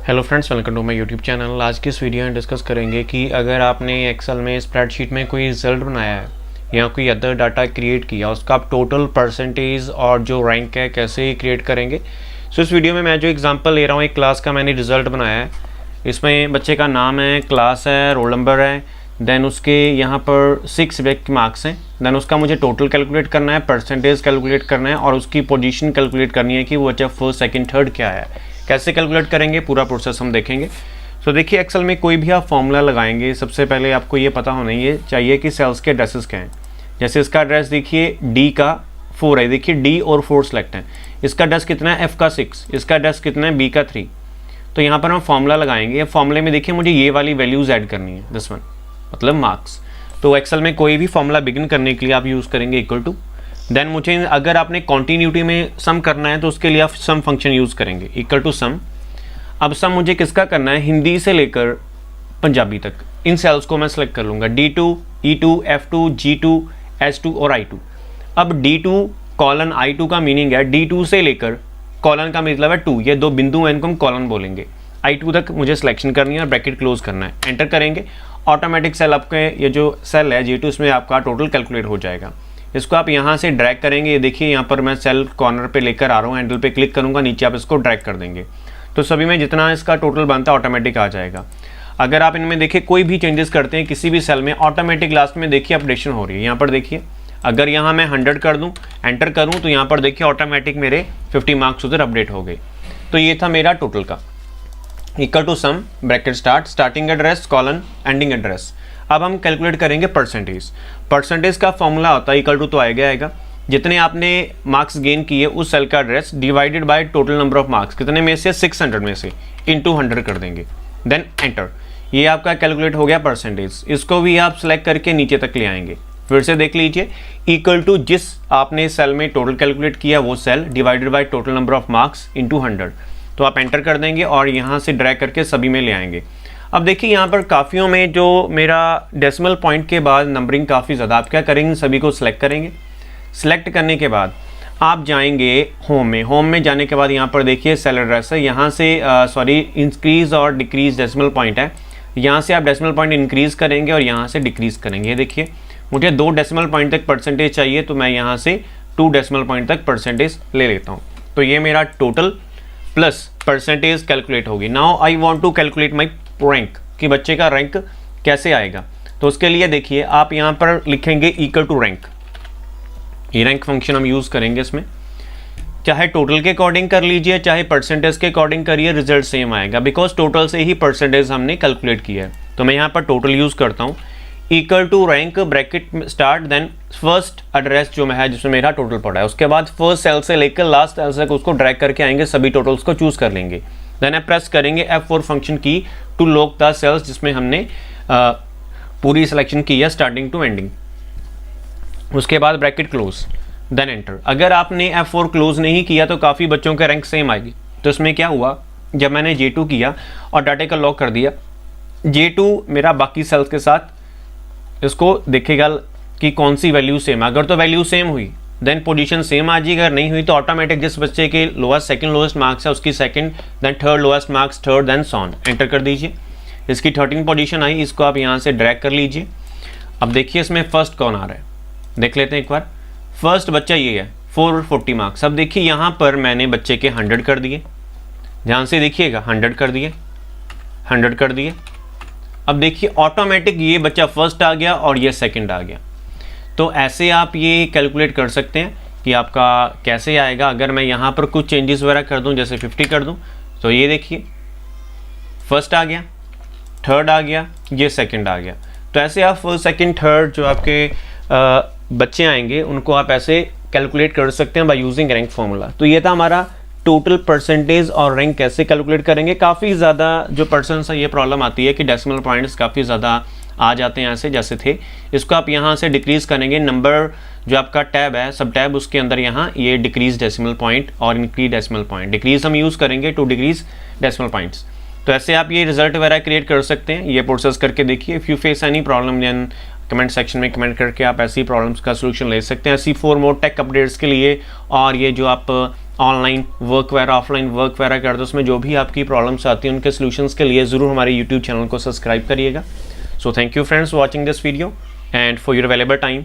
Hello friends, welcome to my YouTube channel. आज की इस वीडियो में डिस्कस करेंगे कि अगर आपने एक्सेल में स्प्रेडशीट में कोई रिजल्ट बनाया है या कोई अदर डाटा क्रिएट किया, उसका आप टोटल परसेंटेज और जो रैंक है कैसे क्रिएट करेंगे। सो इस वीडियो में मैं जो एग्जांपल ले रहा हूँ, एक क्लास का मैंने रिजल्ट बनाया है। इसमें बच्चे का नाम है, क्लास है, रोल नंबर है, देन उसके यहाँ पर 6 सब्जेक्ट मार्क्स हैं, देन उसका मुझे टोटल कैलकुलेट करना है, परसेंटेज कैलकुलेट करना है और उसकी पोजीशन कैलकुलेट करनी है कि वो बच्चा फर्स्ट सेकंड थर्ड क्या है। कैसे कैलकुलेट करेंगे, पूरा प्रोसेस हम देखेंगे। सो देखिए, एक्सेल में कोई भी आप फॉर्मूला लगाएंगे, सबसे पहले आपको ये पता होना ये चाहिए कि सेल्स के एड्रेसेस क्या हैं। जैसे इसका एड्रेस देखिए डी का 4 है, देखिए डी और 4 सेलेक्ट है। इसका एड्रेस कितना है, एफ का 6, इसका एड्रेस कितना है, बी का 3। तो यहाँ पर हम फॉर्मूला लगाएंगे। फॉर्मूले में देखिए मुझे ये वाली वैल्यूज़ ऐड करनी है, दिस वन मतलब मार्क्स। तो एक्सेल में कोई भी फॉर्मूला बिगिन करने के लिए आप यूज़ करेंगे इक्वल टू। देन मुझे अगर आपने कॉन्टीन्यूटी में सम करना है तो उसके लिए आप सम फंक्शन यूज़ करेंगे, इक्वल टू सम। अब सम मुझे किसका करना है, हिंदी से लेकर पंजाबी तक। इन सेल्स को मैं सेलेक्ट कर लूँगा, D2, E2, F2, G2, S2 और I2। अब D2 कॉलन I2 का मीनिंग है D2 से लेकर, कॉलन का मतलब है 2, ये दो बिंदु हैं, इनको हम कॉलन बोलेंगे। I2 तक मुझे सिलेक्शन करनी है और ब्रैकेट क्लोज करना है, एंटर करेंगे। ऑटोमेटिक सेल आपके ये जो सेल है G2, इसमें आपका टोटल कैलकुलेट हो जाएगा। इसको आप यहाँ से ड्रैग करेंगे, ये देखिए यहाँ पर मैं सेल कॉर्नर पे लेकर आ रहा हूँ, हैंडल पे क्लिक करूँगा, नीचे आप इसको ड्रैग कर देंगे तो सभी में जितना इसका टोटल बनता है ऑटोमेटिक आ जाएगा। अगर आप इनमें देखिए कोई भी चेंजेस करते हैं किसी भी सेल में, ऑटोमेटिक लास्ट में देखिए अपडेशन हो रही है। यहाँ पर देखिए अगर यहाँ मैं 100 कर दूँ, एंटर करूँ, तो यहाँ पर देखिए ऑटोमेटिक मेरे 50 मार्क्स उधर अपडेट हो गए। तो ये था मेरा टोटल का, equal to sum, bracket start, starting address colon ending address. अब हम कैलकुलेट करेंगे परसेंटेज। परसेंटेज का फॉर्मूला होता है इक्वल टू, तो आएगा जितने आपने मार्क्स गेन किए उस सेल का address divided by total number of marks, कितने में से, 600 में से, इनटू 100 कर देंगे, देन एंटर। ये आपका कैलकुलेट हो गया परसेंटेज। इसको भी आप सेलेक्ट करके नीचे तक ले आएंगे। फिर से देख लीजिए, इक्वल टू जिस आपने सेल में टोटल कैलकुलेट किया वो cell divided by total number of marks into 100। तो आप एंटर कर देंगे और यहाँ से ड्रैग करके सभी में ले आएंगे। अब देखिए यहाँ पर काफ़ियों में जो मेरा डेसिमल पॉइंट के बाद नंबरिंग काफ़ी ज़्यादा, आप क्या करेंगे, सभी को सिलेक्ट करेंगे। सिलेक्ट करने के बाद आप जाएंगे होम में। होम में जाने के बाद यहाँ पर देखिए सेल एड्रेस है, यहाँ से इंक्रीज और डिक्रीज डेसिमल पॉइंट है। यहाँ से आप डेसिमल पॉइंट इंक्रीज करेंगे और यहाँ से डिक्रीज करेंगे। ये देखिए मुझे 2 डेसिमल पॉइंट तक परसेंटेज चाहिए, तो मैं यहाँ से 2 डेसिमल पॉइंट तक परसेंटेज ले लेता हूँ। तो ये मेरा टोटल प्लस परसेंटेज कैलकुलेट होगी। Now I want to calculate my rank, कि बच्चे का रैंक कैसे आएगा। तो उसके लिए देखिए आप यहाँ पर लिखेंगे इक्वल टू रैंक। ये रैंक फंक्शन हम यूज़ करेंगे इसमें, चाहे टोटल के अकॉर्डिंग कर लीजिए चाहे परसेंटेज के अकॉर्डिंग करिए, रिजल्ट सेम आएगा, बिकॉज टोटल से ही परसेंटेज हमने कैलकुलेट किया है। तो मैं यहाँ पर टोटल यूज़ करता हूँ, equal to rank bracket start, then first address जो मैं है जिसमें मेरा टोटल पड़ा है, उसके बाद फर्स्ट सेल से लेकर लास्ट सेल तक उसको ड्रैग करके आएंगे, सभी टोटल्स को चूज़ कर लेंगे। देन आप प्रेस करेंगे F4 फंक्शन की टू लॉक द सेल्स जिसमें हमने पूरी सिलेक्शन की है स्टार्टिंग टू एंडिंग। उसके बाद ब्रैकेट क्लोज, देन एंटर। अगर आपने F4 क्लोज नहीं किया तो काफ़ी बच्चों के रैंक सेम आएगी। तो इसमें क्या हुआ, जब मैंने J2 किया और डाटा का लॉक कर दिया, J2 मेरा बाकी सेल्स के साथ इसको देखेगा कि कौन सी वैल्यू सेम है। अगर तो वैल्यू सेम हुई देन पोजीशन सेम आ जाएगी, अगर नहीं हुई तो ऑटोमेटिक जिस बच्चे के लोएस्ट सेकंड लोएस्ट मार्क्स है उसकी second, then third lowest marks third, then so on. Enter कर दीजिए। इसकी 13 पोजीशन आई, इसको आप यहाँ से ड्रैग कर लीजिए। अब देखिए इसमें फर्स्ट कौन आ रहा है, देख लेते हैं एक बार। फर्स्ट बच्चा ये है, 440 मार्क्स। अब देखिए यहाँ पर मैंने बच्चे के 100 कर दिए, ध्यान से देखिएगा, 100 कर दिए, 100 कर दिए। अब देखिए ऑटोमेटिक ये बच्चा फर्स्ट आ गया और ये सेकंड आ गया। तो ऐसे आप ये कैलकुलेट कर सकते हैं कि आपका कैसे आएगा। अगर मैं यहाँ पर कुछ चेंजेस वगैरह कर दूँ, जैसे 50 कर दूँ, तो ये देखिए फर्स्ट आ गया, थर्ड आ गया, ये सेकंड आ गया। तो ऐसे आप फर्स्ट सेकंड थर्ड जो आपके बच्चे आएंगे उनको आप ऐसे कैलकुलेट कर सकते हैं बाय यूजिंग रैंक फॉर्मूला। तो ये था हमारा टोटल परसेंटेज और रैंक कैसे कैलकुलेट करेंगे। काफ़ी ज़्यादा जो पर्सन से ये प्रॉब्लम आती है कि डेसिमल पॉइंट्स काफ़ी ज़्यादा आ जाते हैं ऐसे जैसे थे। इसको आप यहाँ से डिक्रीज़ करेंगे, नंबर जो आपका टैब है सब टैब, उसके अंदर यहाँ ये डिक्रीज डेसिमल पॉइंट और इंक्रीज डेसिमल पॉइंट, डिक्रीज हम यूज़ करेंगे टू डिक्रीज डेसिमल पॉइंट्स। तो ऐसे आप ये रिजल्ट वगैरह क्रिएट कर सकते हैं। ये प्रोसेस करके देखिए। If you face any problem then comment section में कमेंट करके आप ऐसी प्रॉब्लम्स का सोल्यूशन ले सकते हैं। ऐसी 4 मोर टेक अपडेट्स के लिए और ये जो आप ऑनलाइन वर्क वगैरह, ऑफलाइन वर्क वगैरह करते हो, उसमें जो भी आपकी प्रॉब्लम्स आती हैं उनके सॉल्यूशंस के लिए ज़रूर हमारे यूट्यूब चैनल को सब्सक्राइब करिएगा। So thank you friends watching this video and for your available time.